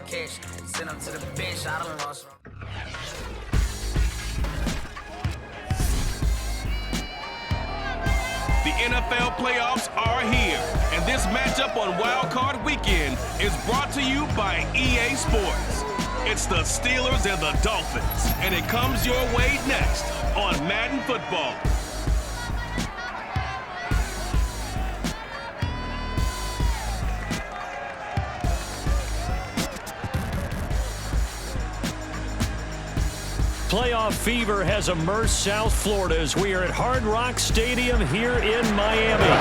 catch. Send them to the bench, I done lost. The NFL playoffs are here, and this matchup on Wildcard Weekend is brought to you by EA Sports. It's the Steelers and the Dolphins, and it comes your way next on Madden Football. Playoff fever has immersed South Florida as we are at Hard Rock Stadium here in Miami.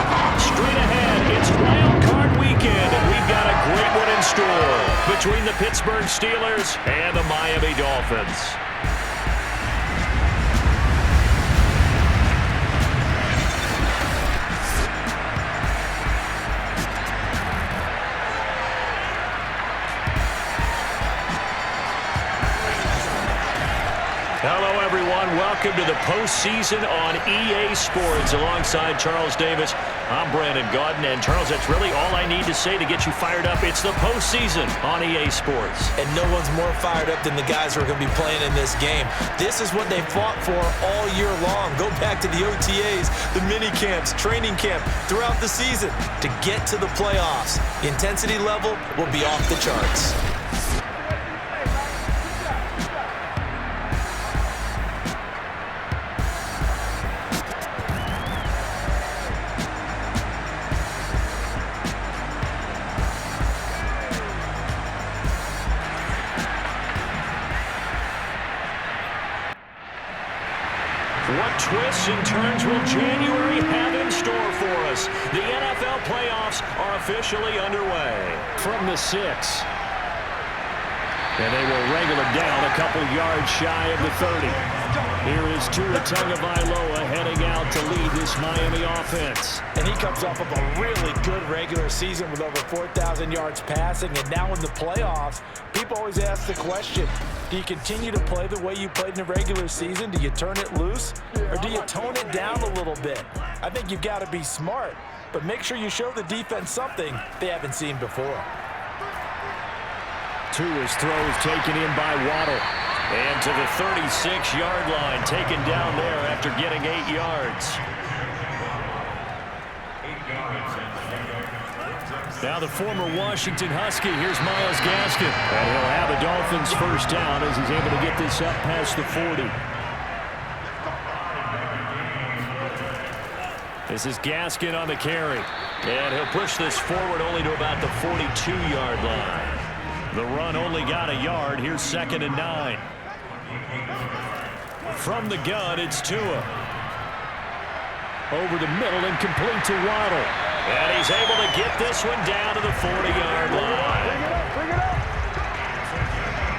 Straight ahead, it's Wild Card Weekend, and we've got a great one in store between the Pittsburgh Steelers and the Miami Dolphins. Hello, everyone. Welcome to the postseason on EA Sports. Alongside Charles Davis, I'm Brandon Gaudin. And, Charles, that's really all I need to say to get you fired up. It's the postseason on EA Sports. And no one's more fired up than the guys who are going to be playing in this game. This is what they fought for all year long. Go back to the OTAs, the mini camps, training camp, throughout the season to get to the playoffs. The intensity level will be off the charts. What twists and turns will January have in store for us? The NFL playoffs are officially underway. From the 6. And they will wrangle it down a couple yards shy of the 30. Here is Tua Tagovailoa heading out to lead this Miami offense. And he comes off of a really good regular season with over 4,000 yards passing. And now in the playoffs, people always ask the question, do you continue to play the way you played in the regular season? Do you turn it loose? Or do you tone it down a little bit? I think you've got to be smart, but make sure you show the defense something they haven't seen before. Tua's throw is taken in by Waddle. And to the 36-yard line, taken down there after getting 8 yards. Now the former Washington Husky, here's Myles Gaskin. And he'll have a Dolphins first down as he's able to get this up past the 40. This is Gaskin on the carry. And he'll push this forward only to about the 42-yard line. The run only got a yard. Here's 2nd and 9. From the gun, it's Tua. Over the middle and complete to Waddle. And he's able to get this one down to the 40-yard line. Bring it up.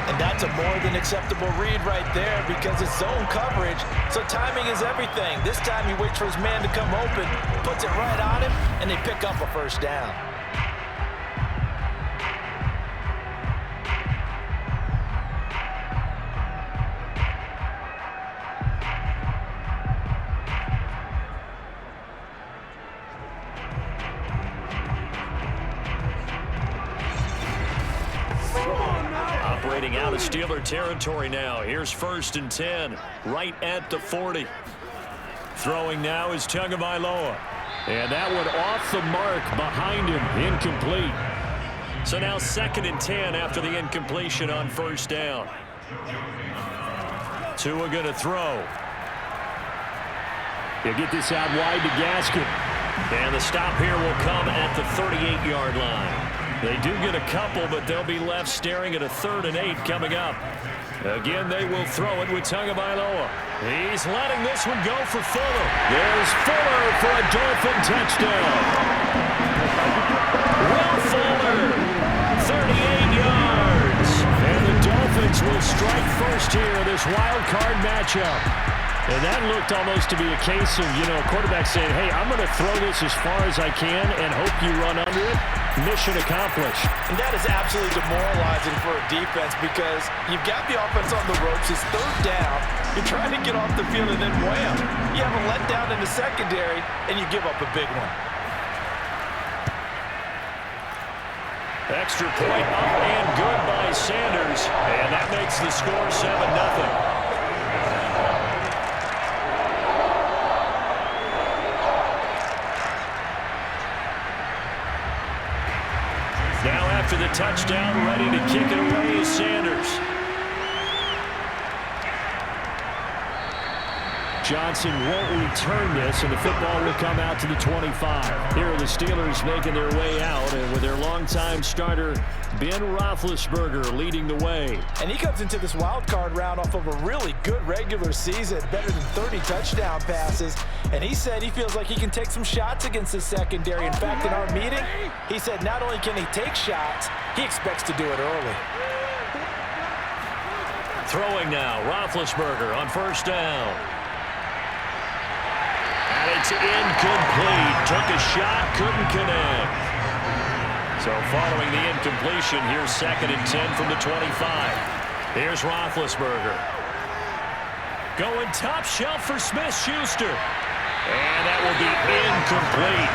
And that's a more than acceptable read right there because it's zone coverage, so timing is everything. This time he waits for his man to come open, puts it right on him, and they pick up a first down. Operating out of Steeler territory now. Here's 1st and 10, right at the 40. Throwing now is Tagovailoa. And that one off the mark behind him, incomplete. So now 2nd and 10 after the incompletion on first down. Tua going to throw. He'll get this out wide to Gaskin. And the stop here will come at the 38-yard line. They do get a couple, but they'll be left staring at a 3rd and 8 coming up. Again, they will throw it with Tagovailoa. He's letting this one go for Fuller. There's Fuller for a Dolphin touchdown. Will Fuller, 38 yards. And the Dolphins will strike first here in this wild card matchup. And that looked almost to be a case of, a quarterback saying, hey, I'm going to throw this as far as I can and hope you run under it. Mission accomplished. And that is absolutely demoralizing for a defense because you've got the offense on the ropes. It's 3rd down. You're trying to get off the field and then wham. You have a letdown in the secondary and you give up a big one. Extra point up and good by It's the score 7-0. Now after the touchdown, ready to kick it away is Sanders. Johnson won't return this, and the football will come out to the 25. Here are the Steelers making their way out, and with their longtime starter, Ben Roethlisberger, leading the way. And he comes into this wild card round off of a really good regular season, better than 30 touchdown passes. And he said he feels like he can take some shots against the secondary. In fact, in our meeting, he said not only can he take shots, he expects to do it early. Throwing now, Roethlisberger on first down. And it's incomplete. Took a shot, couldn't connect. So following the incompletion, here's 2nd and 10 from the 25. Here's Roethlisberger. Going top shelf for Smith-Schuster. And that will be incomplete.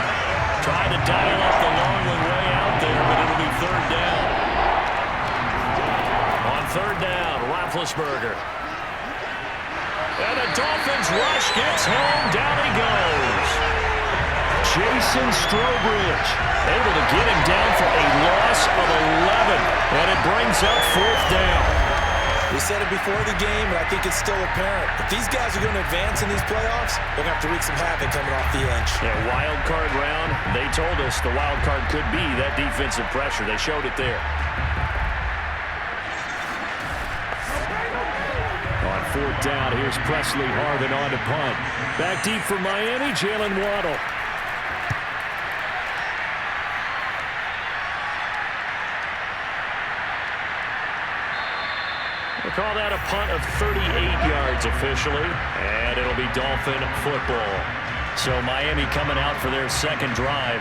Tried to dial up the long one way out there, but it'll be 3rd down. On 3rd down, Roethlisberger. And the Dolphins rush gets home. Down he goes. Jason Strobridge able to get him down for a loss of 11. And it brings up 4th down. We said it before the game, and I think it's still apparent. If these guys are going to advance in these playoffs, they're going to have to wreak some havoc coming off the edge. Yeah, wild card round, they told us the wild card could be that defensive pressure. They showed it there. On 4th down, here's Presley Harvin on to punt. Back deep for Miami, Jalen Waddle. We'll call that a punt of 38 yards officially, and it'll be Dolphin football. So Miami coming out for their 2nd drive,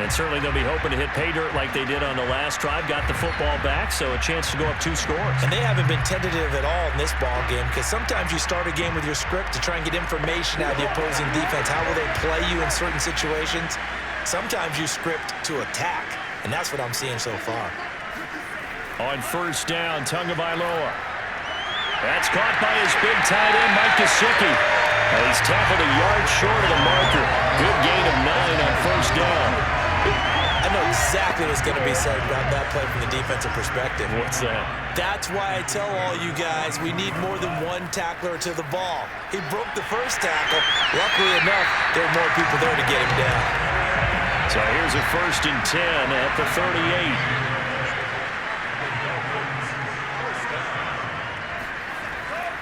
and certainly they'll be hoping to hit pay dirt like they did on the last drive. Got the football back, so a chance to go up 2 scores. And they haven't been tentative at all in this ball game, because sometimes you start a game with your script to try and get information out of the opposing defense. How will they play you in certain situations? Sometimes you script to attack, and that's what I'm seeing so far. On 1st down, Tagovailoa. That's caught by his big tight end, Mike Gesicki. And he's tackled a yard short of the marker. Good gain of 9 on 1st down. I know exactly what's going to be said about that play from the defensive perspective. What's that? That's why I tell all you guys we need more than one tackler to the ball. He broke the first tackle. Luckily enough, there are more people there to get him down. So here's a 1st and 10 at the 38.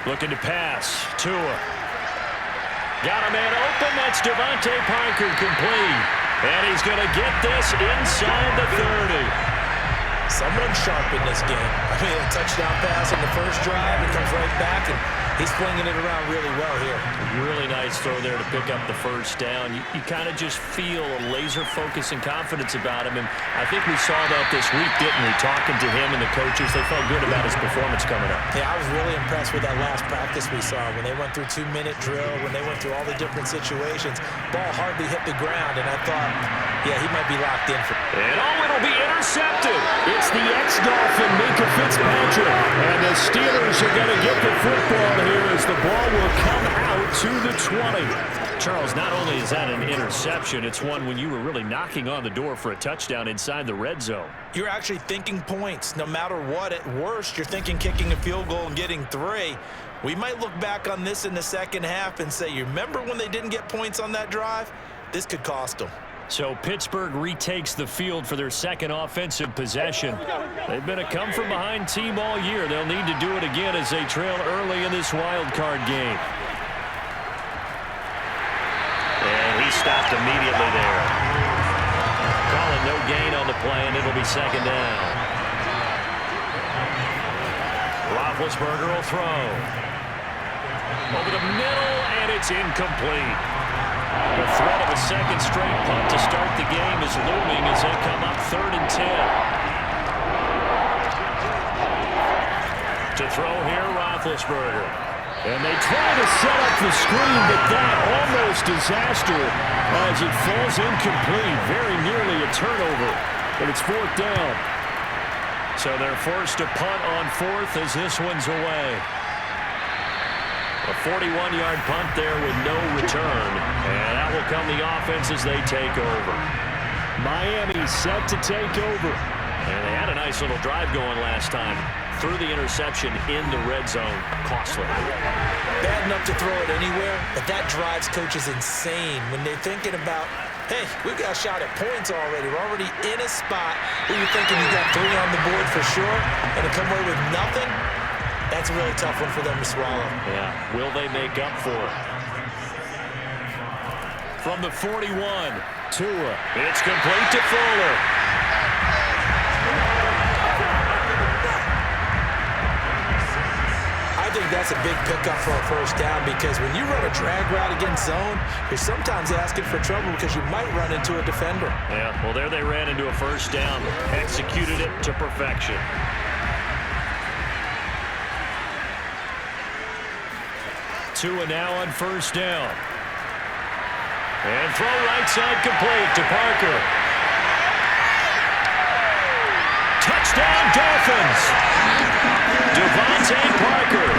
Looking to pass. Tua. Got a man open. That's Devontae Parker, complete. And he's going to get this inside the 30. Someone sharp in this game. I mean, a touchdown pass in the first drive. It comes right back, and he's flinging it around really well here. Really nice throw there to pick up the 1st down. You kind of just feel a laser focus and confidence about him, and I think we saw that this week, didn't we? Talking to him and the coaches, they felt good about his performance coming up. Yeah, I was really impressed with that last practice we saw when they went through 2-minute drill, when they went through all the different situations. Ball hardly hit the ground, and I thought, yeah, he might be locked in for it. And it'll be intercepted. It's the ex-Dolphin, Minkah Fitzpatrick, and the Steelers are going to get the football here as the ball will come out to the 20. Charles, not only is that an interception, it's one when you were really knocking on the door for a touchdown inside the red zone. You're actually thinking points. No matter what, at worst, you're thinking kicking a field goal and getting 3. We might look back on this in the second half and say, you remember when they didn't get points on that drive? This could cost them. So Pittsburgh retakes the field for their 2nd offensive possession. They've been a come-from-behind team all year. They'll need to do it again as they trail early in this wild card game. And he stopped immediately there. Calling no gain on the play, and it'll be 2nd down. Roethlisberger will throw. Over the middle, and it's incomplete. The threat of a 2nd straight punt to start the game is looming as they come up 3rd and 10. To throw here, Roethlisberger. And they try to set up the screen, but that almost disaster as it falls incomplete. Very nearly a turnover, but it's 4th down. So they're forced to punt on fourth as this one's away. A 41-yard punt there with no return. And that will come the offense as they take over. Miami set to take over. And they had a nice little drive going last time. Threw the interception in the red zone. Costly. Bad enough to throw it anywhere, but that drives coaches insane when they're thinking about, hey, we've got a shot at points already. We're already in a spot where you're thinking you got 3 on the board for sure, and to come away with nothing, that's a really tough one for them to swallow. Yeah, will they make up for it? From the 41, Tua. It's complete to Fuller. I think that's a big pickup for a first down because when you run a drag route against zone, you're sometimes asking for trouble because you might run into a defender. Yeah, well, there they ran into a first down. Executed it to perfection. Tua now on first down. And throw right side complete to Parker. Touchdown Dolphins. Devontae Parker,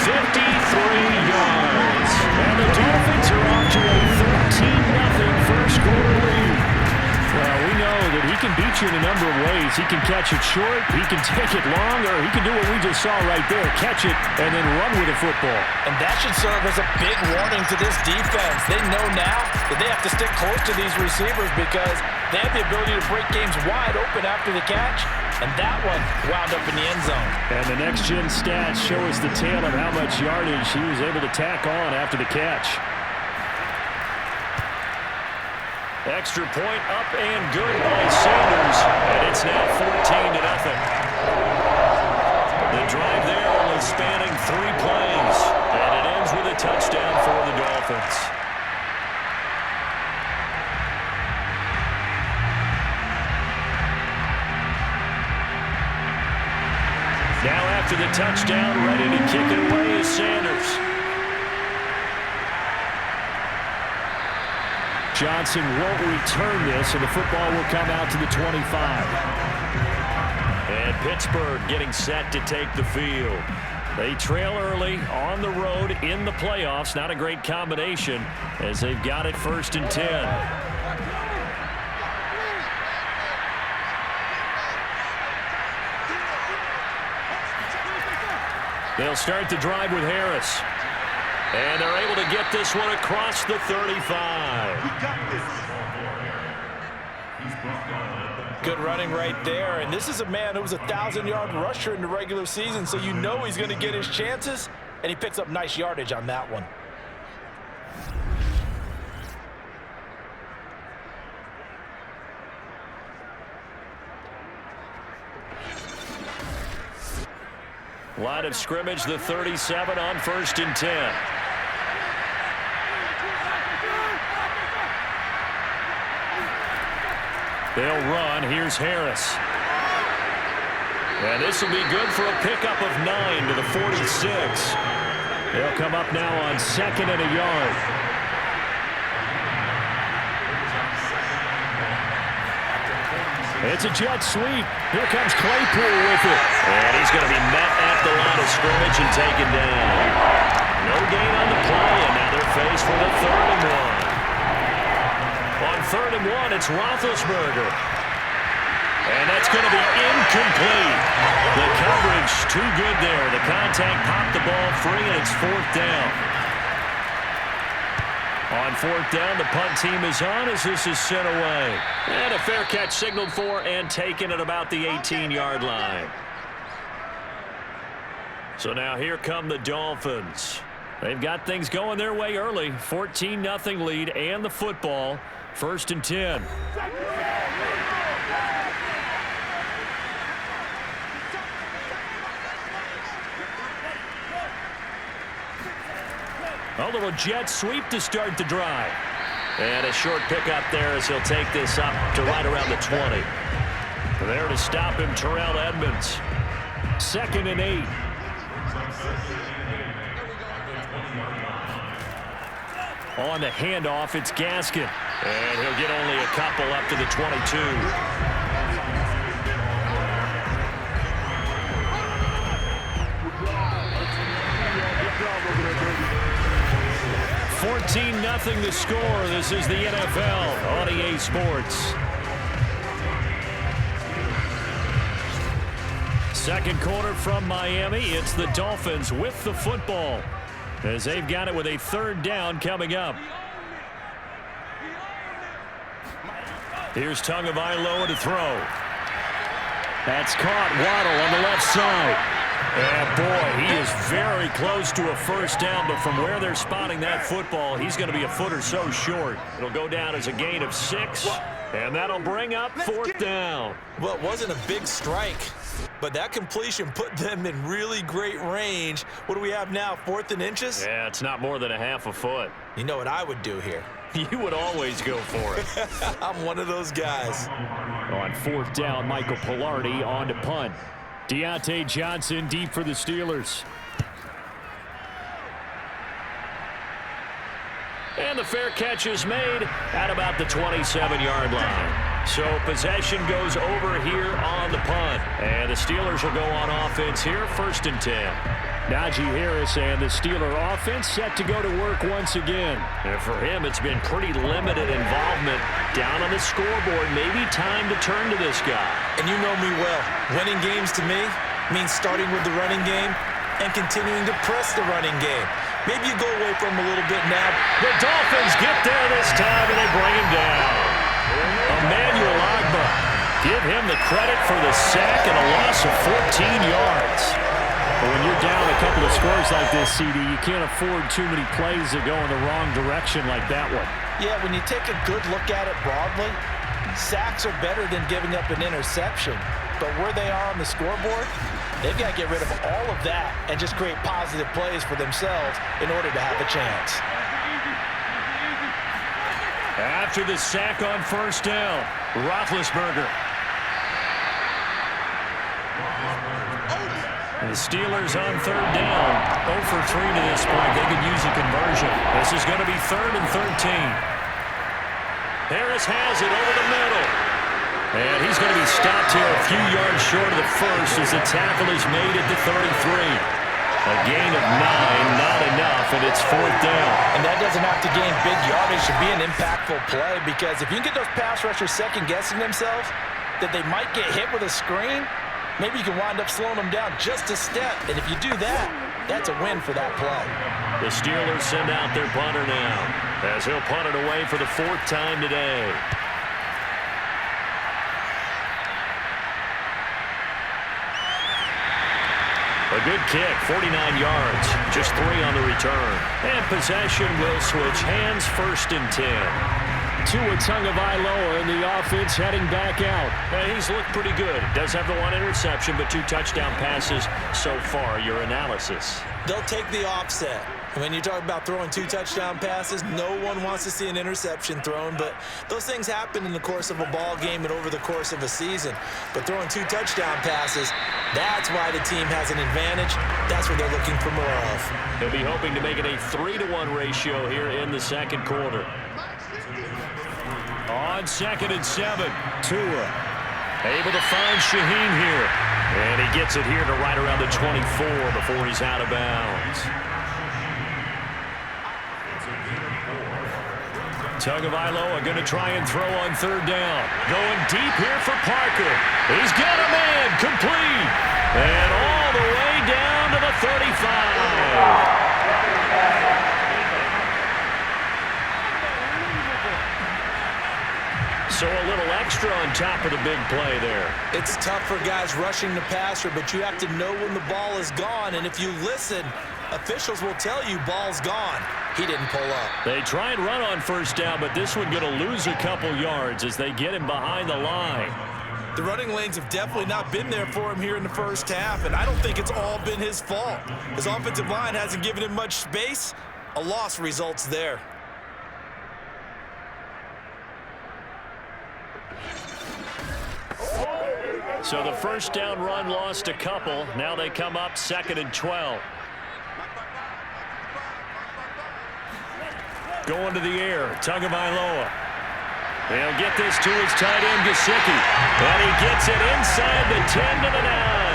53 yards. And the Dolphins are off to a 13-0 first quarter lead. Well, we know that he can beat you in a number of ways. He can catch it short, he can take it long, or he can do what we just saw right there, catch it and then run with the football. And that should serve as a big warning to this defense. They know now that they have to stick close to these receivers because they have the ability to break games wide open after the catch. And that one wound up in the end zone. And the next-gen stats show us the tale of how much yardage he was able to tack on after the catch. Extra point up and good by Sanders. And it's now 14-0. The drive there only spanning 3 plays. And it ends with a touchdown for the Dolphins. Now after the touchdown, ready to kick it away is Sanders. Johnson won't return this, and the football will come out to the 25. And Pittsburgh getting set to take the field. They trail early on the road in the playoffs. Not a great combination as they've got it 1st and 10. They'll start the drive with Harris. And they're able to get this one across the 35. Good running right there. And this is a man who was a 1,000-yard rusher in the regular season, so you know he's going to get his chances. And he picks up nice yardage on that one. Line of scrimmage, the 37 on 1st and 10. They'll run. Here's Harris. And this will be good for a pickup of 9 to the 46. They'll come up now on 2nd and a yard. It's a jet sweep. Here comes Claypool with it. And he's going to be met at the line of scrimmage and taken down. No gain on the play, and now they're faced with a 3rd and 1. On 3rd and 1, it's Roethlisberger. And that's going to be incomplete. The coverage too good there. The contact popped the ball free, and it's 4th down. On 4th down, the punt team is on as this is sent away. And a fair catch signaled for and taken at about the 18-yard line. So now here come the Dolphins. They've got things going their way early. 14-0 lead and the football. 1st and 10. A little jet sweep to start the drive. And a short pickup there as he'll take this up to right around the 20. There to stop him, Terrell Edmonds. 2nd and 8. On the handoff, it's Gaskin. And he'll get only a couple up to the 22. 14-0 the score. This is the NFL on EA Sports. Second quarter from Miami. It's the Dolphins with the football as they've got it with a third down coming up. Here's Tagovailoa to throw. That's caught. Waddle on the left side. And boy, he is very close to a first down, but from where they're spotting that football, he's going to be a foot or so short. It'll go down as a gain of 6, and that'll bring up fourth down. Well, it wasn't a big strike, but that completion put them in really great range. What do we have now, 4th and inches? Yeah, it's not more than a half a foot. You know what I would do here? You would always go for it. I'm one of those guys. On fourth down, Michael Pilardi on to punt. Deontay Johnson deep for the Steelers. And the fair catch is made at about the 27-yard line. So possession goes over here on the punt. And the Steelers will go on offense here, 1st and 10. Najee Harris and the Steeler offense set to go to work once again. And for him, it's been pretty limited involvement down on the scoreboard. Maybe time to turn to this guy. And you know me well. Winning games to me means starting with the running game and continuing to press the running game. Maybe you go away from him a little bit now. The Dolphins get there this time, and they bring him down. Emmanuel Ogbah. Give him the credit for the sack and a loss of 14 yards. But when you're down a couple of scores like this, CD, you can't afford too many plays that go in the wrong direction like that one. Yeah, when you take a good look at it broadly, sacks are better than giving up an interception. But where they are on the scoreboard, they've got to get rid of all of that and just create positive plays for themselves in order to have a chance. After the sack on first down, Roethlisberger. The Steelers on third down. 0 for 3 to this point. They could use a conversion. This is going to be 3rd and 13. Harris has it over the middle. And he's going to be stopped here a few yards short of the first as the tackle is made at the 33. A gain of 9, not enough, and it's 4th down. And that doesn't have to gain big yardage to be an impactful play, because if you can get those pass rushers second-guessing themselves that they might get hit with a screen, maybe you can wind up slowing them down just a step. And if you do that, that's a win for that play. The Steelers send out their punter now, as he'll punt it away for the 4th time today. A good kick, 49 yards, just 3 on the return. And possession will switch hands, 1st and 10. Tua Tagovailoa in the offense heading back out. He's looked pretty good. Does have the 1 interception, but 2 touchdown passes so far. Your analysis? They'll take the offset. When you talk about throwing 2 touchdown passes, no one wants to see an interception thrown, but those things happen in the course of a ball game and over the course of a season. But throwing 2 touchdown passes, that's why the team has an advantage. That's what they're looking for more of. They'll be hoping to make it a 3-to-1 ratio here in the second quarter. On 2nd and 7, Tua able to find Shaheen here. And he gets it here to right around the 24 before he's out of bounds. Tagovailoa going to try and throw on 3rd down. Going deep here for Parker. He's got a man, complete. And all the way down to the 35. So a little extra on top of the big play there. It's tough for guys rushing the passer, but you have to know when the ball is gone. And if you listen, officials will tell you ball's gone. He didn't pull up. They try and run on 1st down, but this one going to lose a couple yards as they get him behind the line. The running lanes have definitely not been there for him here in the first half, and I don't think it's all been his fault. His offensive line hasn't given him much space. A loss results there. So the 1st down run lost a couple. Now they come up 2nd and 12. Going to the air, Tagovailoa. They'll get this to his tight end, Gesicki. And he gets it inside the 10 to the 9.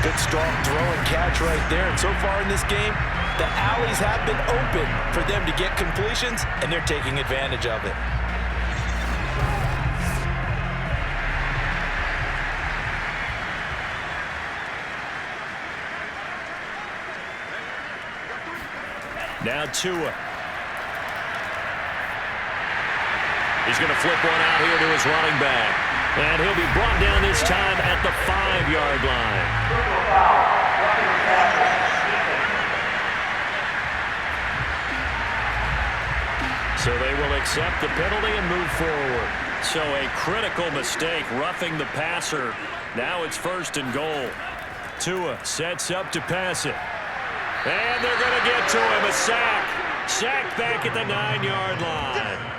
Good strong throw and catch right there. And so far in this game, The alleys have been open for them to get completions, and they're taking advantage of it. Now Tua. He's going to flip one out here to his running back. And he'll be brought down this time at the 5-yard line. So they will accept the penalty and move forward. So a critical mistake, roughing the passer. Now it's 1st and goal. Tua sets up to pass it. And they're going to get to him. A sack. Sack back at the 9-yard line.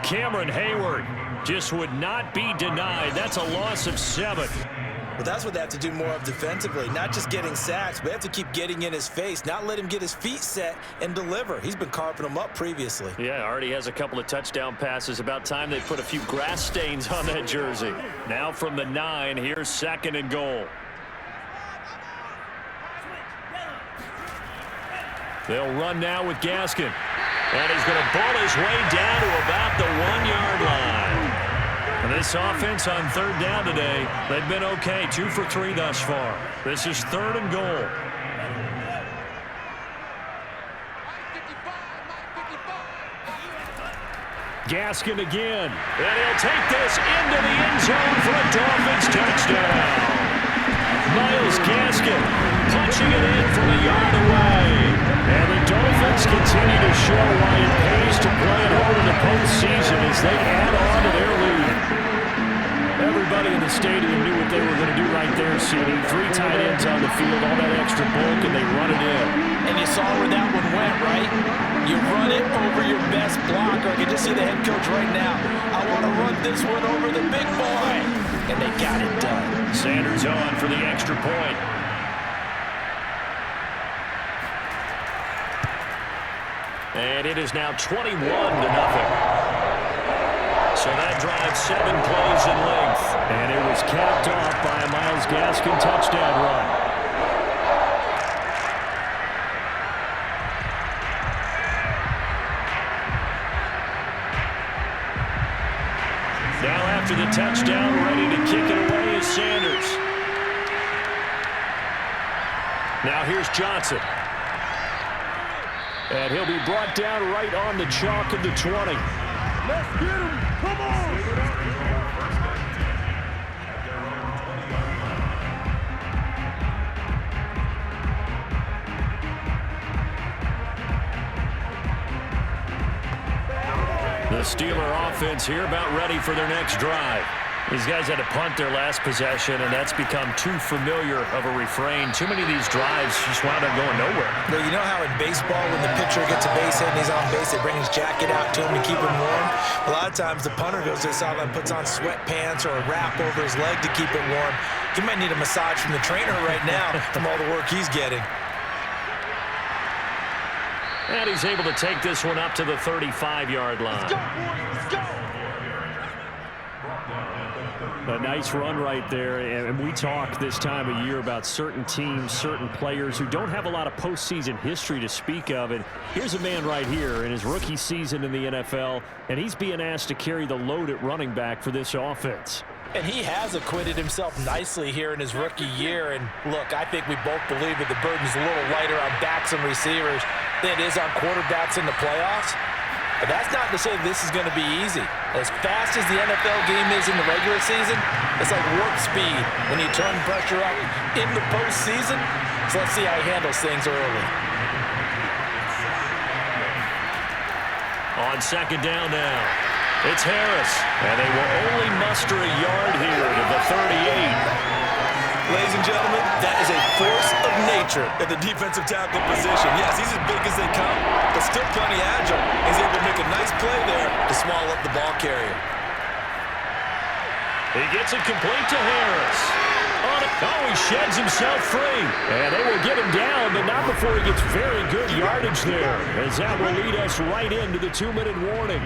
Cameron Hayward just would not be denied. That's a loss of 7. Well, that's what they have to do more of defensively. Not just getting sacks, but they have to keep getting in his face, not let him get his feet set and deliver. He's been carving them up previously. Yeah, already has a couple of touchdown passes. About time they put a few grass stains on that jersey. Now from the 9, here's 2nd and goal. They'll run now with Gaskin. And he's going to ball his way down to about the 1-yard line. And this offense on 3rd down today, they've been okay. 2 for 3 thus far. This is 3rd and goal. Gaskin again. And he'll take this into the end zone for a Dolphins touchdown. Myles Gaskin punching it in from a yard away. And the Dolphins continue to show why it pays to play at home in the postseason as they add on to their lead. Everybody in the stadium knew what they were going to do right there, CD. 3 tight ends on the field, all that extra bulk, and they run it in. And you saw where that one went, right? You run it over your best blocker. I can just see the head coach right now. I want to run this one over the big boy. And they got it done. Sanders on for the extra point. And it is now 21-0. So that drives 7 plays in length. And it was capped off by a Myles Gaskin touchdown run. Now after the touchdown, ready to kick it away is Sanders. Now here's Johnson. And he'll be brought down right on the chalk of the 20. Let's get him. Come on. The Steeler offense here about ready for their next drive. These guys had to punt their last possession, and that's become too familiar of a refrain. Too many of these drives just wound up going nowhere. Well, you know how in baseball, when the pitcher gets a base hit and he's on base, they bring his jacket out to him to keep him warm? A lot of times the punter goes to the sideline, puts on sweatpants or a wrap over his leg to keep it warm. He might need a massage from the trainer right now from all the work he's getting. And he's able to take this one up to the 35-yard line. Let's go, boys. Let's go. A nice run right there, and we talk this time of year about certain teams, certain players who don't have a lot of postseason history to speak of, and here's a man right here in his rookie season in the NFL, and he's being asked to carry the load at running back for this offense. And he has acquitted himself nicely here in his rookie year. And look, I think we both believe that the burden's a little lighter on backs and receivers than it is on quarterbacks in the playoffs. But that's not to say this is going to be easy. As fast as the NFL game is in the regular season, it's like warp speed when you turn pressure up in the postseason. So let's see how he handles things early. On 2nd down now, it's Harris. And they will only muster a yard here to the 38. Ladies and gentlemen, that is a force of nature at the defensive tackle position. Yes, he's as big as they come, but still plenty agile. He's able to make a nice play there to swallow up the ball carrier. He gets it complete to Harris. Oh, he sheds himself free. And they will get him down, but not before he gets very good yardage there, as that will lead us right into the 2-minute warning.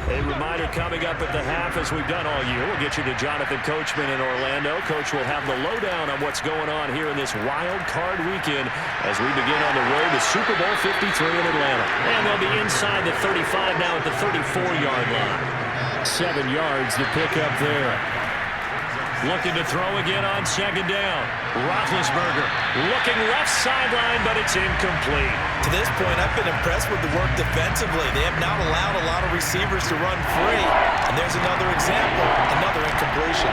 A reminder coming up at the half, as we've done all year. We'll get you to Jonathan Coachman in Orlando. Coach will have the lowdown on what's going on here in this wild card weekend as we begin on the road to Super Bowl 53 in Atlanta. And they'll be inside the 35 now at the 34-yard line. 7 yards to pick up there. Looking to throw again on second down. Roethlisberger looking left sideline, but it's incomplete. To this point, I've been impressed with the work defensively. They have not allowed a lot of receivers to run free. And there's another example, another incompletion.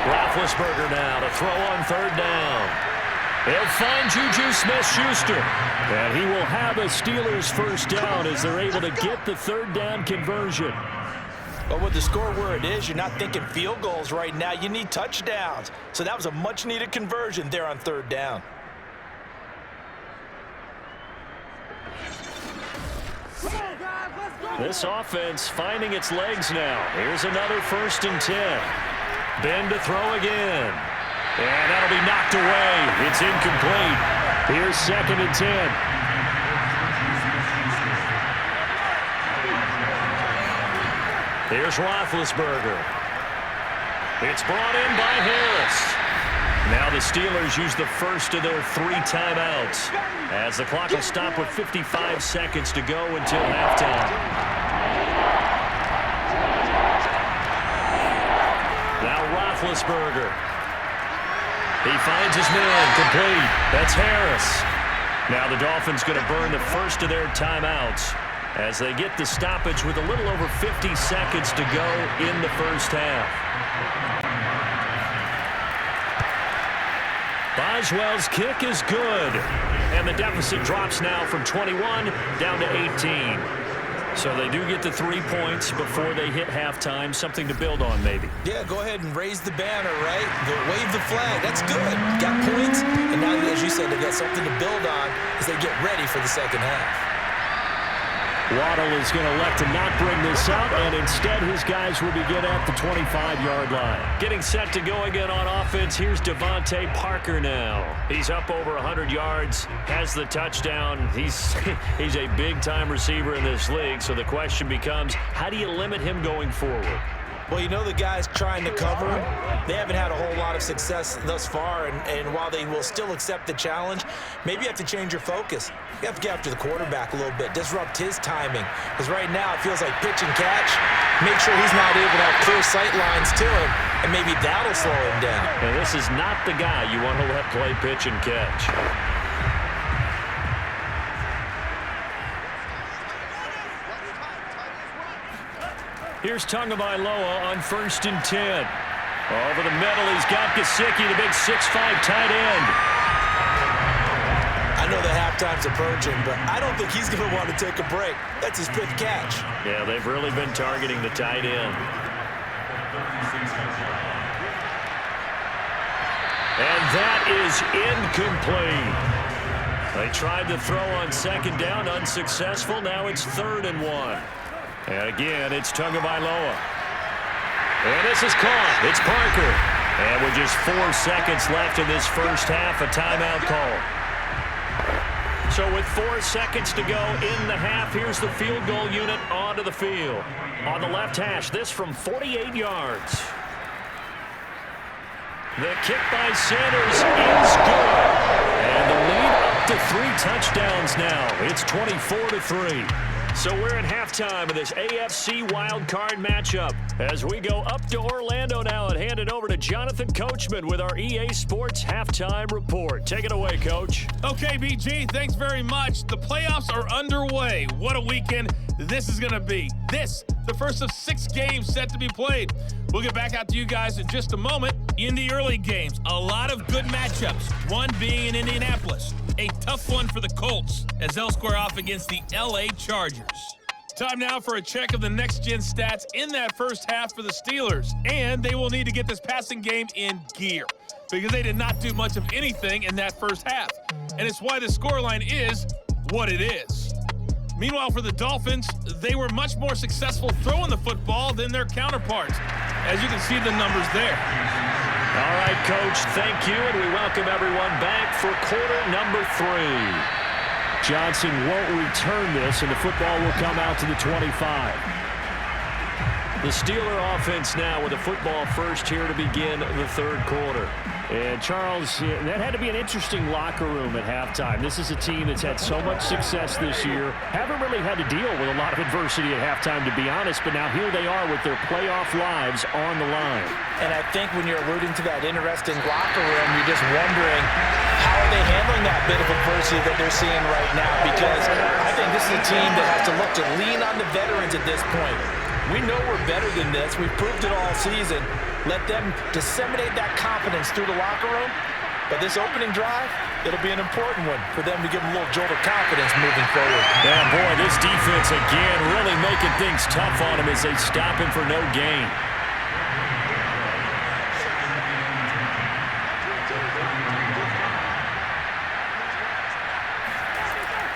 Roethlisberger now to throw on third down. He'll find Juju Smith-Schuster. And he will have a Steelers first down as they're able to get the third down conversion. But with the score where it is, you're not thinking field goals right now. You need touchdowns. So that was a much-needed conversion there on third down. This offense finding its legs now. Here's another 1st and 10. Ben to throw again. And that'll be knocked away. It's incomplete. Here's 2nd and 10. Here's Roethlisberger. It's brought in by Harris. Now the Steelers use the first of their 3 timeouts as the clock will stop with 55 seconds to go until halftime. Now Roethlisberger. He finds his man complete. That's Harris. Now the Dolphins going to burn the first of their timeouts as they get the stoppage with a little over 50 seconds to go in the first half. Boswell's kick is good. And the deficit drops now from 21 down to 18. So they do get the 3 points before they hit halftime. Something to build on, maybe. Yeah, go ahead and raise the banner, right? Wave the flag. That's good. Got points. And now, as you said, they got something to build on as they get ready for the second half. Waddle is going to elect to not bring this out, and instead his guys will begin at the 25-yard line. Getting set to go again on offense. Here's Devontae Parker now. He's up over 100 yards, has the touchdown. He's a big-time receiver in this league, so the question becomes, how do you limit him going forward? Well, you know the guys trying to cover him, they haven't had a whole lot of success thus far, and while they will still accept the challenge, maybe you have to change your focus. You have to get after the quarterback a little bit, disrupt his timing, because right now it feels like pitch and catch. Make sure he's not able to have clear sight lines to him, and maybe that'll slow him down. And this is not the guy you want to let play pitch and catch. Here's Tagovailoa on 1st and 10. Over the middle, he's got Gesicki, the big 6'5" tight end. I know the halftime's approaching, but I don't think he's going to want to take a break. That's his 5th catch. Yeah, they've really been targeting the tight end. And that is incomplete. They tried to throw on 2nd down, unsuccessful. Now it's 3rd and 1. And again, it's Tagovailoa. And this is caught. It's Parker. And with just 4 seconds left in this first half, a timeout call. So with 4 seconds to go in the half, here's the field goal unit onto the field. On the left hash, this from 48 yards. The kick by Sanders is good. And the lead up to 3 touchdowns now. It's 24-3. So we're at halftime of this AFC Wildcard matchup as we go up to Orlando now and hand it over to Jonathan Coachman with our EA Sports Halftime Report. Take it away, Coach. Okay, BG, thanks very much. The playoffs are underway. What a weekend this is going to be. The first of 6 games set to be played. We'll get back out to you guys in just a moment. In the early games, a lot of good matchups, one being in Indianapolis. A tough one for the Colts as they'll square off against the LA Chargers. Time now for a check of the next-gen stats in that first half for the Steelers. And they will need to get this passing game in gear because they did not do much of anything in that first half. And it's why the scoreline is what it is. Meanwhile, for the Dolphins, they were much more successful throwing the football than their counterparts, as you can see the numbers there. All right, Coach, thank you, and we welcome everyone back for quarter number 3. Johnson won't return this, and the football will come out to the 25. The Steeler offense now with a football first here to begin the third quarter. And Charles, that had to be an interesting locker room at halftime. This is a team that's had so much success this year. Haven't really had to deal with a lot of adversity at halftime, to be honest, but now here they are with their playoff lives on the line. And I think when you're alluding to that interesting locker room, you're just wondering how are they handling that bit of adversity that they're seeing right now, because I think this is a team that has to look to lean on the veterans at this point. We know we're better than this. We've proved it all season. Let them disseminate that confidence through the locker room. But this opening drive, it'll be an important one for them to give them a little jolt of confidence moving forward. Yeah, boy, this defense again really making things tough on him as they stop him for no gain.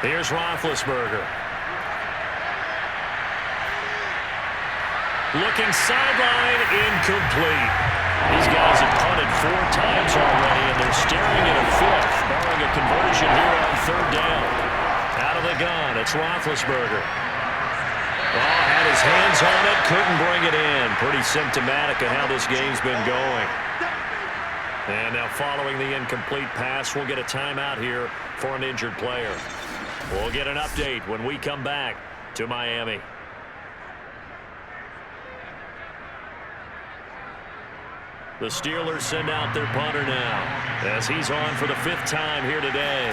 Here's Roethlisberger. Looking sideline, incomplete. These guys have punted 4 times already, and they're staring at a 5th, barring a conversion here on 3rd down. Out of the gun, it's Roethlisberger. Oh, had his hands on it, couldn't bring it in. Pretty symptomatic of how this game's been going. And now following the incomplete pass, we'll get a timeout here for an injured player. We'll get an update when we come back to Miami. The Steelers send out their punter now as he's on for the 5th time here today.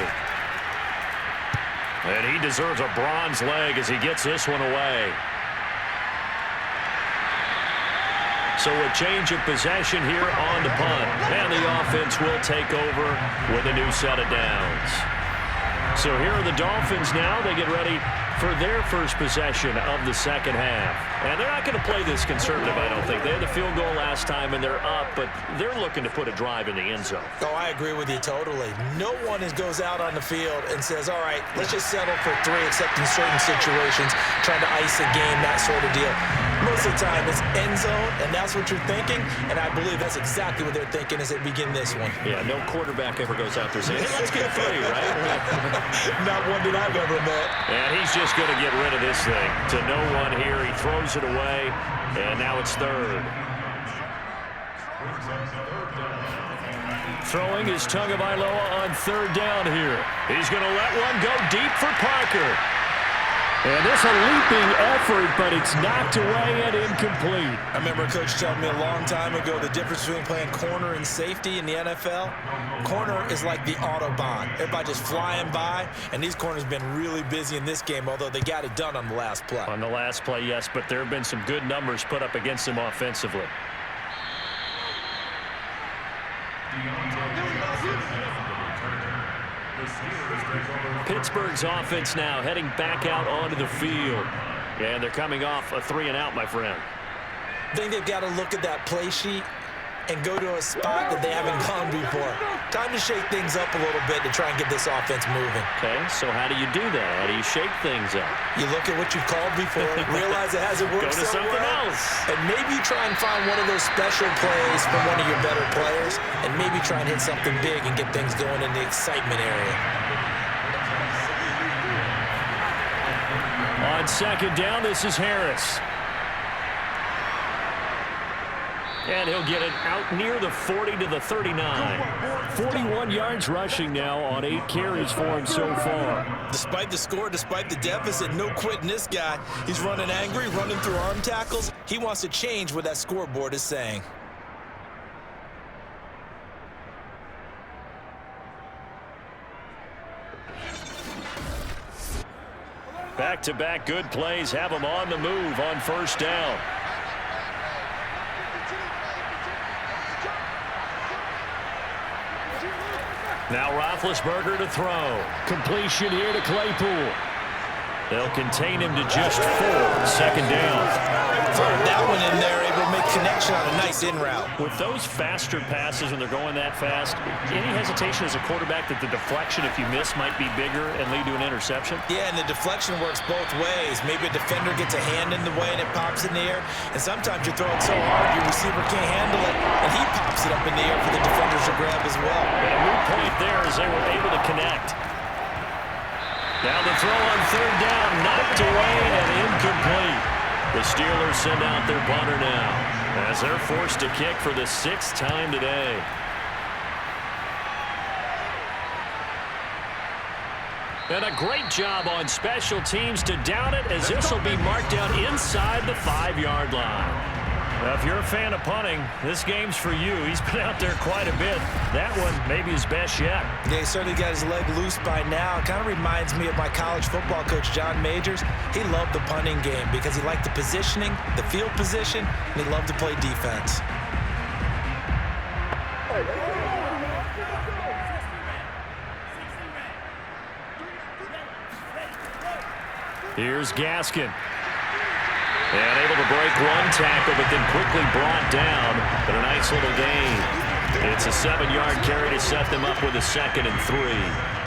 And he deserves a bronze leg as he gets this one away. So a change of possession here on the punt. And the offense will take over with a new set of downs. So here are the Dolphins now. They get ready for their first possession of the second half. And they're not going to play this conservative, I don't think. They had the field goal last time, and they're up, but they're looking to put a drive in the end zone. Oh, I agree with you totally. No one goes out on the field and says, all right, let's just settle for 3, except in certain situations, trying to ice a game, that sort of deal. Most of the time, it's end zone, and that's what you're thinking, and I believe that's exactly what they're thinking as they begin this one. Yeah, no quarterback ever goes out there saying, hey, let's get 3, right? Not one that I've ever met. And he's just going to get rid of this thing to no one here. He throws it away, and now it's 3rd. Throwing is Tagovailoa on 3rd down here. He's going to let one go deep for Parker. And this a leaping effort, but it's knocked away and incomplete. I remember a coach telling me a long time ago the difference between playing corner and safety in the NFL. Corner is like the Autobahn. Everybody just flying by, and these corners have been really busy in this game, although they got it done on the last play. On the last play, yes, but there have been some good numbers put up against them offensively. Pittsburgh's offense now heading back out onto the field. And they're coming off a 3-and-out, my friend. I think they've got to look at that play sheet and go to a spot that they haven't gone before. Time to shake things up a little bit to try and get this offense moving. Okay, so how do you do that? How do you shake things up? You look at what you've called before, realize it hasn't worked Go to so something well, else. and maybe try and find one of those special plays from one of your better players, and maybe try and hit something big and get things going in the excitement area. On 2nd down, this is Harris. And he'll get it out near the 40 to the 39. 41 yards rushing now on 8 carries for him so far. Despite the score, despite the deficit, no quitting this guy. He's running angry, running through arm tackles. He wants to change what that scoreboard is saying. Back-to-back good plays have him on the move on 1st down. Now Roethlisberger to throw. Completion here to Claypool. They'll contain him to just 4. 2nd down. Fired that one in there, able to make connection on a nice in route. With those faster passes when they're going that fast, any hesitation as a quarterback that the deflection, if you miss, might be bigger and lead to an interception? Yeah, and the deflection works both ways. Maybe a defender gets a hand in the way and it pops in the air. And sometimes you throw it so hard your receiver can't handle it, and he pops it up in the air for the defenders to grab as well. And a moot point there as they were able to connect. Now the throw on third down, knocked away and incomplete. The Steelers send out their punter now as they're forced to kick for the 6th time today. And a great job on special teams to down it, as this will be marked down inside the 5-yard line. Now, if you're a fan of punting, this game's for you. He's been out there quite a bit. That one maybe his best yet. Yeah, he certainly got his leg loose by now. It kind of reminds me of my college football coach, John Majors. He loved the punting game because he liked the positioning, the field position, and he loved to play defense. Here's Gaskin. And able to break one tackle, but then quickly brought down. But a nice little gain. It's a 7-yard carry to set them up with a 2nd and 3.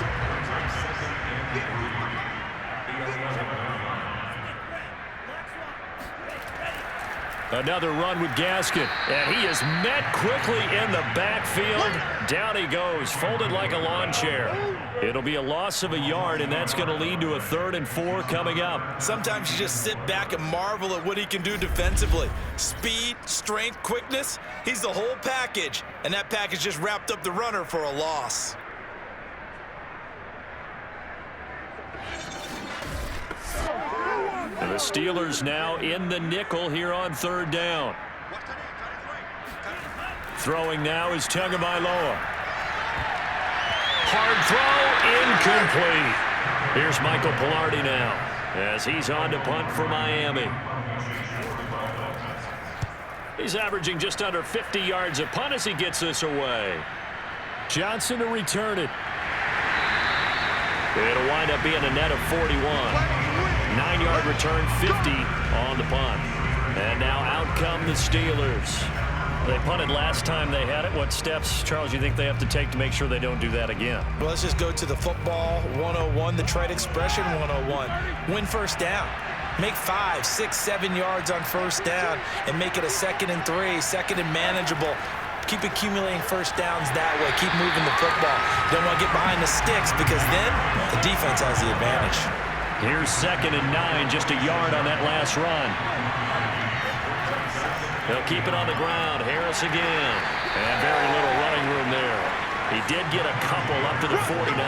Another run with Gaskin, and he is met quickly in the backfield. Down he goes, folded like a lawn chair. It'll be a loss of a yard, and that's going to lead to a 3rd and 4 coming up. Sometimes you just sit back and marvel at what he can do defensively. Speed, strength, quickness, he's the whole package, and that package just wrapped up the runner for a loss. And the Steelers now in the nickel here on 3rd down. Throwing now is Tagovailoa. Hard throw, incomplete. Here's Michael Pilardi now as he's on to punt for Miami. He's averaging just under 50 yards a punt as he gets this away. Johnson to return it. It'll wind up being a net of 41. 9-yard return, 50 on the punt. And now out come the Steelers. They punted last time they had it. What steps, Charles, you think they have to take to make sure they don't do that again? Well, let's just go to the football 101, the trade expression 101. Win first down. Make 5, 6, 7 yards on first down and make it a 2nd and 3, 2nd and manageable. Keep accumulating first downs that way. Keep moving the football. Don't want to get behind the sticks because then the defense has the advantage. Here's 2nd and 9, just a yard on that last run. They'll keep it on the ground. Harris again. And very little running room there. He did get a couple up to the 49.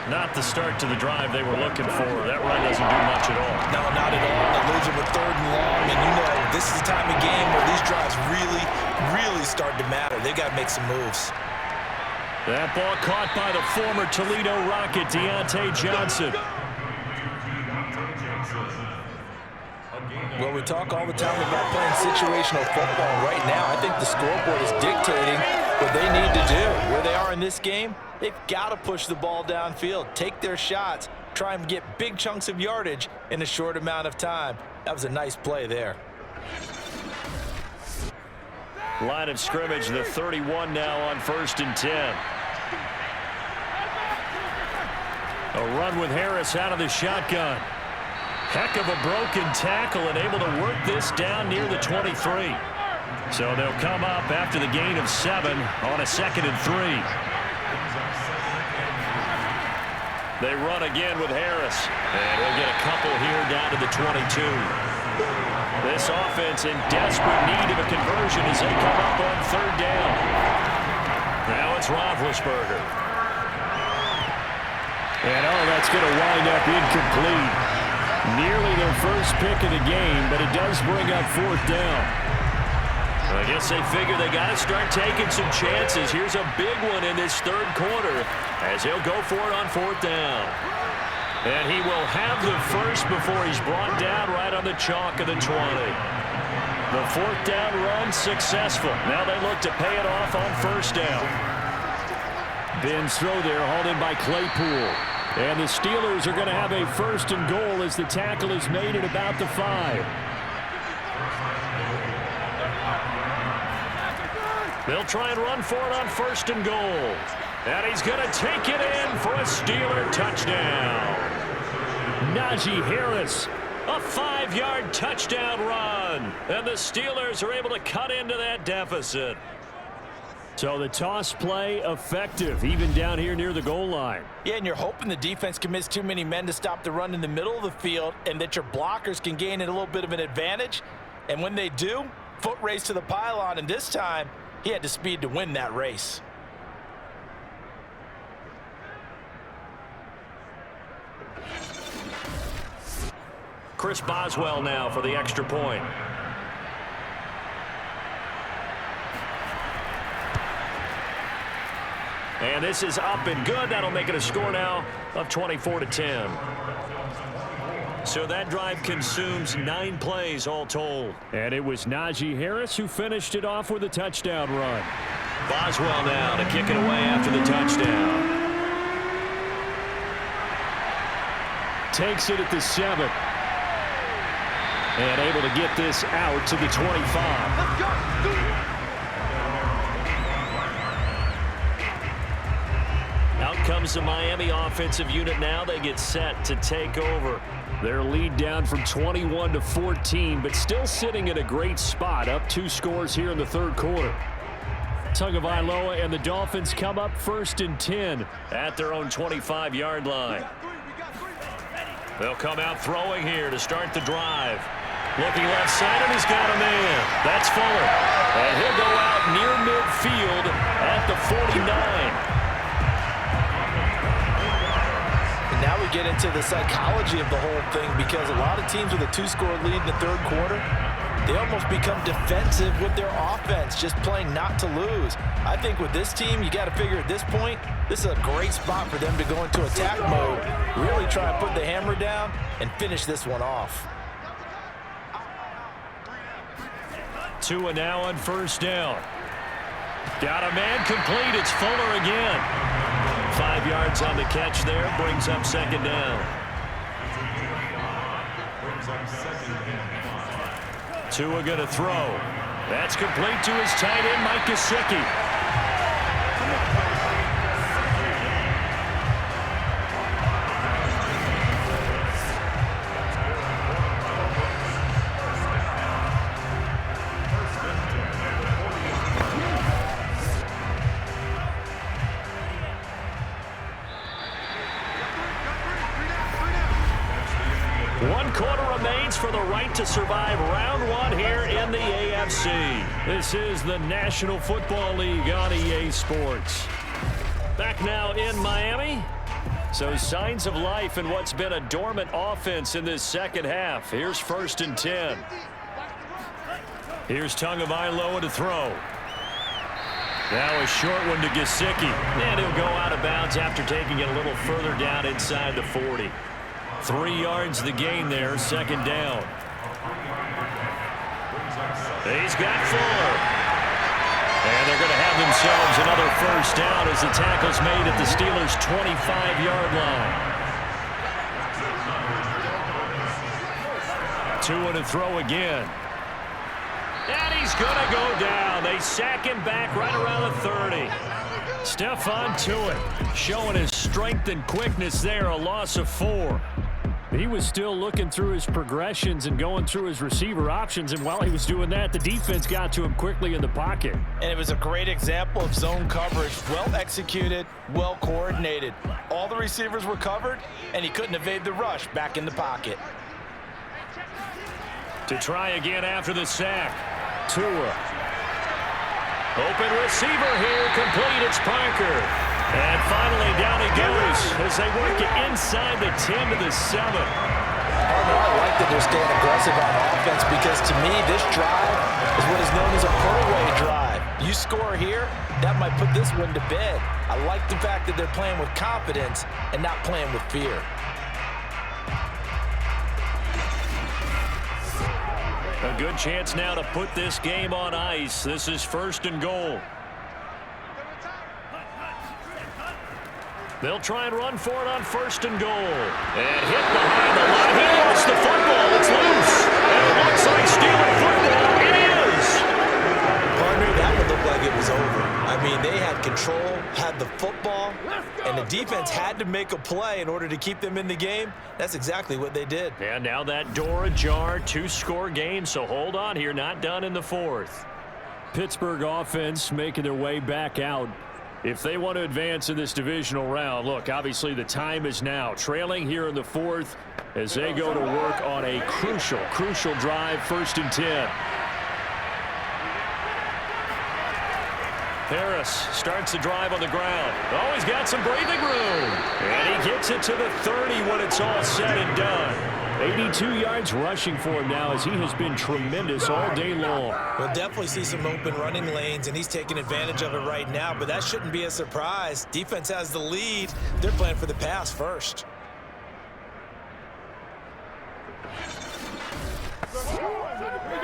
Not the start to the drive they were looking for. That run doesn't do much at all. No, not at all. They lose it with 3rd and long. And you know, this is the time of game where these drives really start to matter. They've got to make some moves. That ball caught by the former Toledo Rocket, Deontay Johnson. Well, we talk all the time about playing situational football. Right now, I think the scoreboard is dictating what they need to do. Where they are in this game, they've got to push the ball downfield, take their shots, try and get big chunks of yardage in a short amount of time. That was a nice play there. Line of scrimmage, the 31 now on 1st and 10. A run with Harris out of the shotgun. Heck of a broken tackle and able to work this down near the 23. So they'll come up after the gain of 7 on a 2nd and 3. They run again with Harris. And we'll get a couple here down to the 22. This offense in desperate need of a conversion as they come up on 3rd down. Now it's Roethlisberger. And that's going to wind up incomplete. Nearly their first pick of the game, but it does bring up 4th down. I guess they figure they got to start taking some chances. Here's a big one in this 3rd quarter as he'll go for it on 4th down. And he will have the first before he's brought down right on the chalk of the 20. The 4th down run successful. Now they look to pay it off on 1st down. Ben's throw there hauled in by Claypool. And the Steelers are going to have a 1st and goal as the tackle is made at about the 5. They'll try and run for it on 1st and goal. And he's going to take it in for a Steeler touchdown. Najee Harris. A 5-yard touchdown run. And the Steelers are able to cut into that deficit. So the toss play effective, even down here near the goal line. Yeah, and you're hoping the defense commits too many men to stop the run in the middle of the field and that your blockers can gain a little bit of an advantage. And when they do, foot race to the pylon, and this time he had the speed to win that race. Chris Boswell now for the extra point. And this is up and good. That'll make it a score now of 24-10. So that drive consumes 9 plays all told. And it was Najee Harris who finished it off with a touchdown run. Boswell now to kick it away after the touchdown. Takes it at the 7. And able to get this out to the 25. Let's go. Out comes the Miami offensive unit now. They get set to take over. Their lead down from 21-14, but still sitting in a great spot. Up 2 scores here in the third quarter. Tagovailoa and the Dolphins come up 1st and 10 at their own 25-yard line. They'll come out throwing here to start the drive. Looking left side, and he's got a man. That's Fuller. And he'll go out near midfield at the 49. Now we get into the psychology of the whole thing, because a lot of teams with a 2-score lead in the third quarter, they almost become defensive with their offense, just playing not to lose. I think with this team, you got to figure at this point, this is a great spot for them to go into attack mode, really try and put the hammer down and finish this one off. Tua now on 1st down. Got a man complete. It's Fuller again. 5 yards on the catch there. Brings up 2nd down. Tua going to throw. That's complete to his tight end, Mike Gesicki. For the right to survive round 1 here in the AFC. This is the National Football League on EA Sports. Back now in Miami. So signs of life in what's been a dormant offense in this second half. Here's 1st and 10. Here's Tagovailoa to throw. Now a short one to Gesicki. And he'll go out of bounds after taking it a little further down inside the 40. 3 yards the gain there, 2nd down. He's got Fuller. And they're going to have themselves another 1st down as the tackle's made at the Steelers' 25-yard line. Tua to throw again. And he's going to go down. They sack him back right around the 30. Stephon Tuitt showing his strength and quickness there, a loss of 4. He was still looking through his progressions and going through his receiver options, and while he was doing that, the defense got to him quickly in the pocket. And it was a great example of zone coverage, well executed, well coordinated. All the receivers were covered, and he couldn't evade the rush back in the pocket. To try again after the sack, Tua. Open receiver here, complete, it's Parker. And finally down he goes as they work it inside the 10 to the 7. I like that they're staying aggressive on offense, because to me this drive is what is known as a put-away drive. You score here, that might put this one to bed. I like the fact that they're playing with confidence and not playing with fear. A good chance now to put this game on ice. This is 1st and goal. They'll try and run for it on 1st and goal. And hit behind the line. He lost the football. It's loose. And it looks like Steeler football. It is. Partner, that would look like it was over. I mean, they had control, had the football, and the defense had to make a play in order to keep them in the game. That's exactly what they did. And now that door ajar, 2-score game, so hold on here, not done in the 4th. Pittsburgh offense making their way back out. If they want to advance in this divisional round, look, obviously the time is now. Trailing here in the fourth as they go to work on a crucial drive, 1st and 10. Harris starts the drive on the ground. Oh, he's got some breathing room. And he gets it to the 30 when it's all said and done. 82 yards rushing for him now as he has been tremendous all day long. We'll definitely see some open running lanes, and he's taking advantage of it right now, but that shouldn't be a surprise. Defense has the lead. They're playing for the pass first.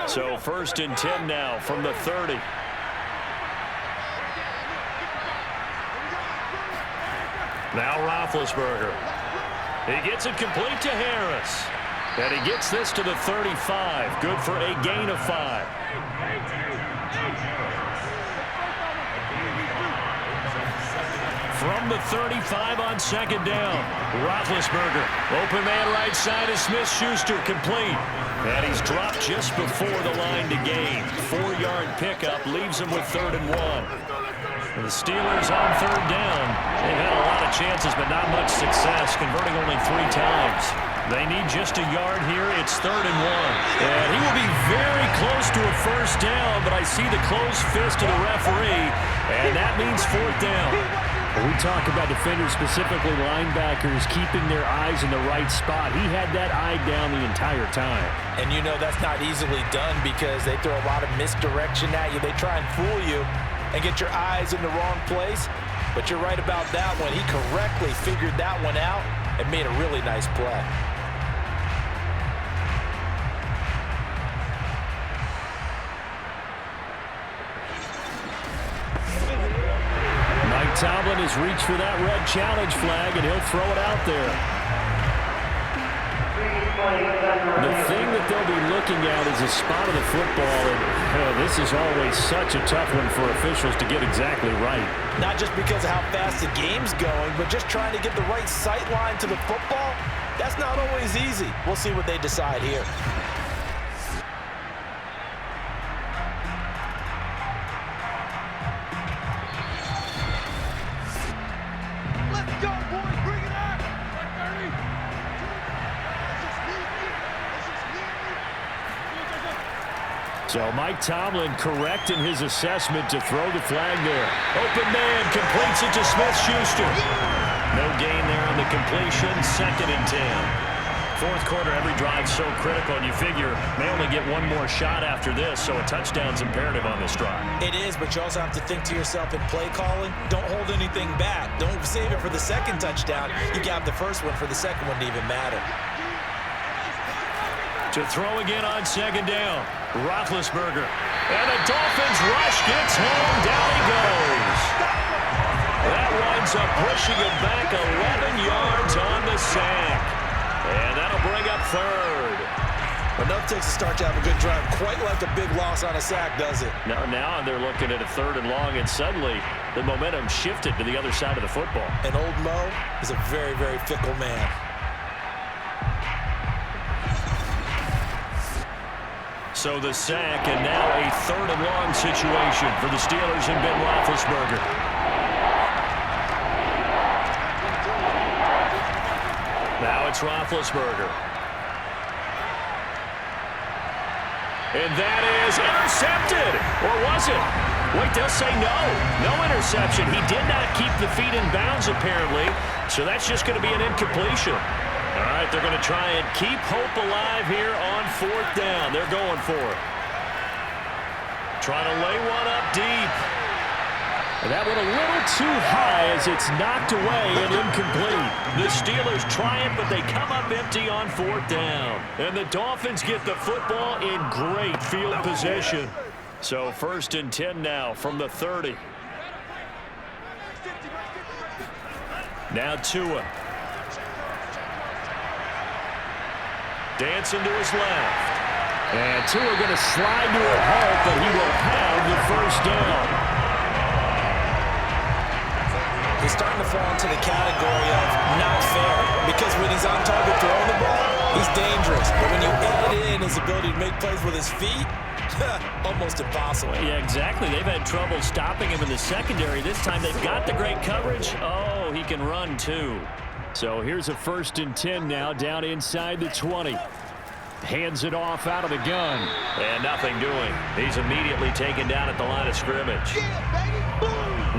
So 1st and 10 now from the 30. Now Roethlisberger. He gets it complete to Harris. And he gets this to the 35. Good for a gain of 5. From the 35 on 2nd down. Roethlisberger. Open man right side is Smith-Schuster, complete. And he's dropped just before the line to gain. 4-yard pickup leaves him with 3rd and 1. And the Steelers on 3rd down. They've had a lot of chances, but not much success, converting only 3 times. They need just a yard here. It's 3rd and 1. And he will be very close to a 1st down, but I see the closed fist of the referee, and that means 4th down. We talk about defenders, specifically linebackers, keeping their eyes in the right spot. He had that eye down the entire time. And you know that's not easily done because they throw a lot of misdirection at you. They try and fool you and get your eyes in the wrong place. But you're right about that one. He correctly figured that one out and made a really nice play. Tomlin has reached for that red challenge flag, and he'll throw it out there. The thing that they'll be looking at is the spot of the football, and this is always such a tough one for officials to get exactly right. Not just because of how fast the game's going, but just trying to get the right sight line to the football. That's not always easy. We'll see what they decide here. So Mike Tomlin correct in his assessment to throw the flag there. Open man completes it to Smith-Schuster. No gain there on the completion. 2nd and 10. 4th quarter, every drive so critical, and you figure they only get one more shot after this, so a touchdown's imperative on this drive. It is, but you also have to think to yourself in play calling, don't hold anything back. Don't save it for the 2nd touchdown. You got the 1st one for the 2nd one to even matter. To throw again on 2nd down. Roethlisberger. And the Dolphins rush gets home. Down he goes. That winds up pushing him back 11 yards on the sack. And that'll bring up 3rd. Enough takes to start to have a good drive. Quite like a big loss on a sack, does it? Now they're looking at a 3rd and long, and suddenly the momentum shifted to the other side of the football. And old Mo is a very, very fickle man. So the sack, and now a 3rd and long situation for the Steelers and Ben Roethlisberger. Now it's Roethlisberger. And that is intercepted. Or was it? Wait, they'll say no. No interception. He did not keep the feet in bounds, apparently. So that's just going to be an incompletion. All right, they're going to try and keep hope alive here on 4th down. They're going for it. Trying to lay one up deep. And that one a little too high as it's knocked away and incomplete. The Steelers try it, but they come up empty on 4th down. And the Dolphins get the football in great field position. So 1st and 10 now from the 30. Now Tua. Dancing to his left. And Tua going to slide to a halt, but he will have the 1st down. He's starting to fall into the category of not fair, because when he's on target throwing the ball, he's dangerous. But when you add in his ability to make plays with his feet, Almost impossible. Yeah, exactly. They've had trouble stopping him in the secondary. This time they've got the great coverage. Oh, he can run too. So here's a 1st and 10 now, down inside the 20. Hands it off out of the gun. And nothing doing. He's immediately taken down at the line of scrimmage.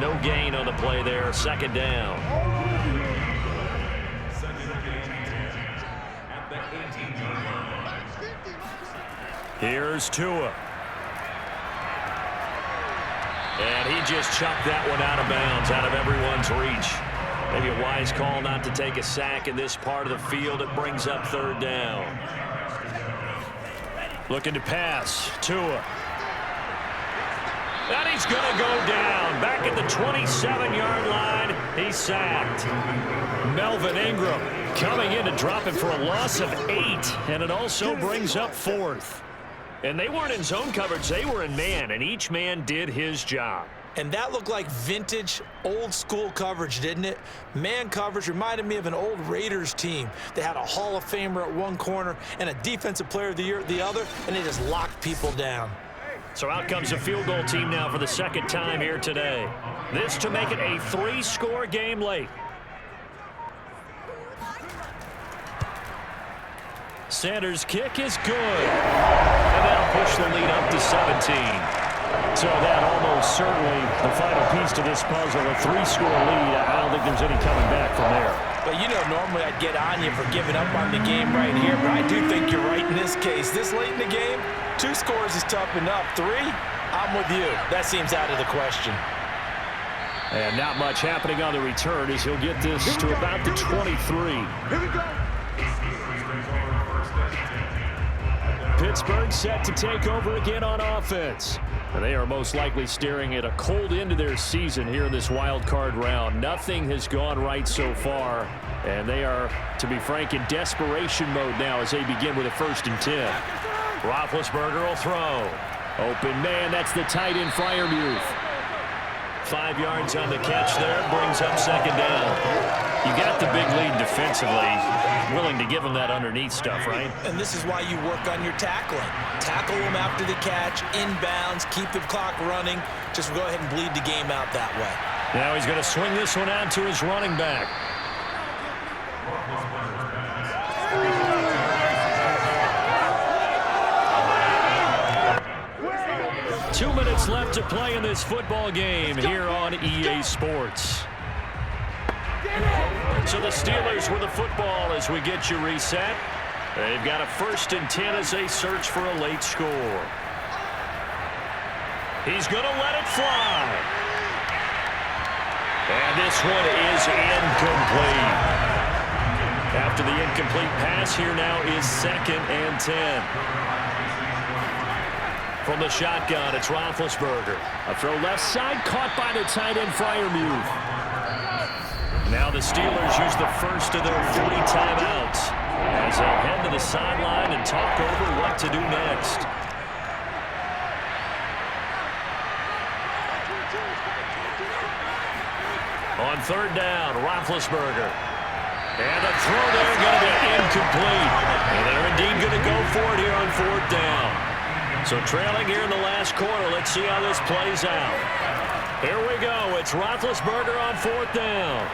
No gain on the play there. 2nd down. Here's Tua. And he just chucked that one out of bounds, out of everyone's reach. Maybe a wise call not to take a sack in this part of the field. It brings up 3rd down. Looking to pass. Tua. And he's going to go down. Back at the 27-yard line. He's sacked. Melvin Ingram coming in to drop it for a loss of 8. And it also brings up 4th. And they weren't in zone coverage. They were in man. And each man did his job. And that looked like vintage, old-school coverage, didn't it? Man coverage reminded me of an old Raiders team. They had a Hall of Famer at one corner and a Defensive Player of the Year at the other, and they just locked people down. So out comes a field goal team now for the 2nd time here today. This to make it a 3-score game late. Sanders' kick is good. And that'll push the lead up to 17. So that almost certainly the final piece to this puzzle, a 3-score lead. I don't think there's any coming back from there. But you know, normally I'd get on you for giving up on the game right here, but I do think you're right in this case. This late in the game, 2 scores is tough enough. 3, I'm with you. That seems out of the question. And not much happening on the return as he'll get this to about the 23. Here we go. Pittsburgh set to take over again on offense. And they are most likely staring at a cold end to their season here in this wild card round. Nothing has gone right so far, and they are, to be frank, in desperation mode now as they begin with a 1st and 10. Roethlisberger will throw. Open man, that's the tight end Freiermuth. 5 yards on the catch there, brings up 2nd down. You got the big lead defensively, willing to give them that underneath stuff, right? And this is why you work on your tackling. Tackle them after the catch, inbounds, keep the clock running. Just go ahead and bleed the game out that way. Now he's going to swing this one out to his running back. Two minutes left to play in this football game here on EA Sports. So the Steelers with the football as we get you reset. They've got a 1st and 10 as they search for a late score. He's going to let it fly. And this one is incomplete. After the incomplete pass, here now is 2nd and 10. From the shotgun, it's Roethlisberger. A throw left side, caught by the tight end Freiermuth. Now the Steelers use the first of their 3 timeouts as they head to the sideline and talk over what to do next. On 3rd down, Roethlisberger. And the throw there going to be incomplete. And they're indeed going to go for it here on 4th down. So trailing here in the last quarter, let's see how this plays out. Here we go. It's Roethlisberger on 4th down.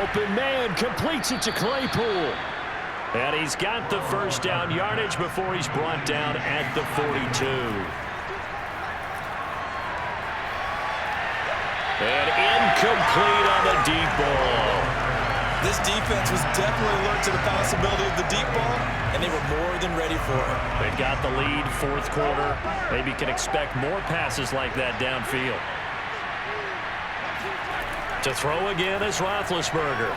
Open man, completes it to Claypool. And he's got the 1st down yardage before he's brought down at the 42. And incomplete on the deep ball. This defense was definitely alert to the possibility of the deep ball, and they were more than ready for it. They've got the lead, 4th quarter. Maybe can expect more passes like that downfield. To throw again is Roethlisberger.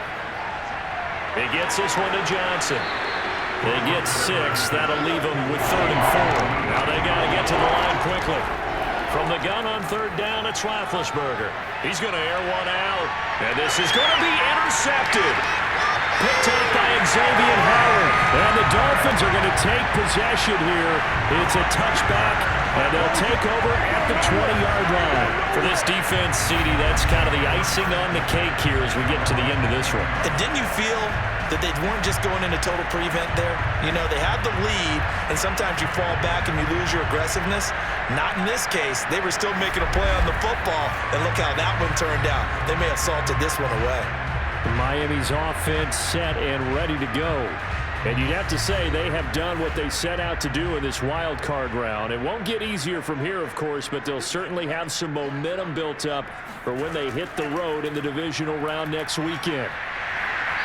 He gets this one to Johnson. They get 6. That'll leave them with 3rd and 4. Now they got to get to the line quickly. From the gun on 3rd down, it's Roethlisberger. He's going to air one out. And this is going to be intercepted. Picked up by Xavier Howard. And the Dolphins are going to take possession here. It's a touchback, and they'll take over at the 20-yard line. For this defense, CD, that's kind of the icing on the cake here as we get to the end of this one. And didn't you feel that they weren't just going into total prevent there. You know, they had the lead, and sometimes you fall back and you lose your aggressiveness. Not in this case. They were still making a play on the football, and look how that one turned out. They may have salted this one away. Miami's offense set and ready to go. And you'd have to say they have done what they set out to do in this wild card round. It won't get easier from here, of course, but they'll certainly have some momentum built up for when they hit the road in the divisional round next weekend.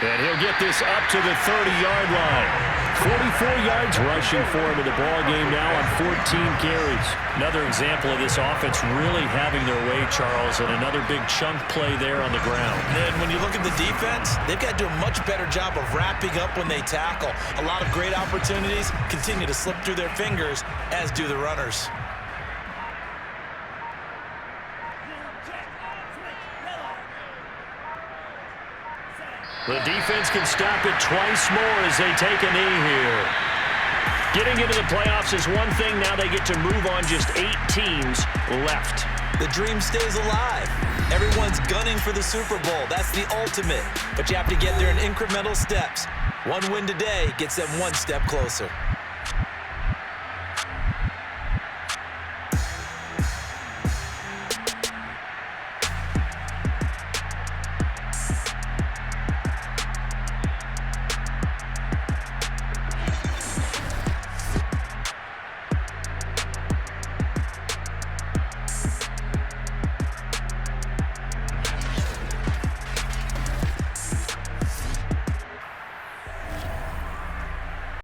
And he'll get this up to the 30-yard line. 44 yards rushing for him in the ball game now on 14 carries. Another example of this offense really having their way, Charles, and another big chunk play there on the ground. And then when you look at the defense, they've got to do a much better job of wrapping up when they tackle. A lot of great opportunities continue to slip through their fingers, as do the runners. The defense can stop it twice more as they take a knee here. Getting into the playoffs is one thing. Now they get to move on. Just 8 teams left. The dream stays alive. Everyone's gunning for the Super Bowl. That's the ultimate. But you have to get there in incremental steps. One win today gets them one step closer.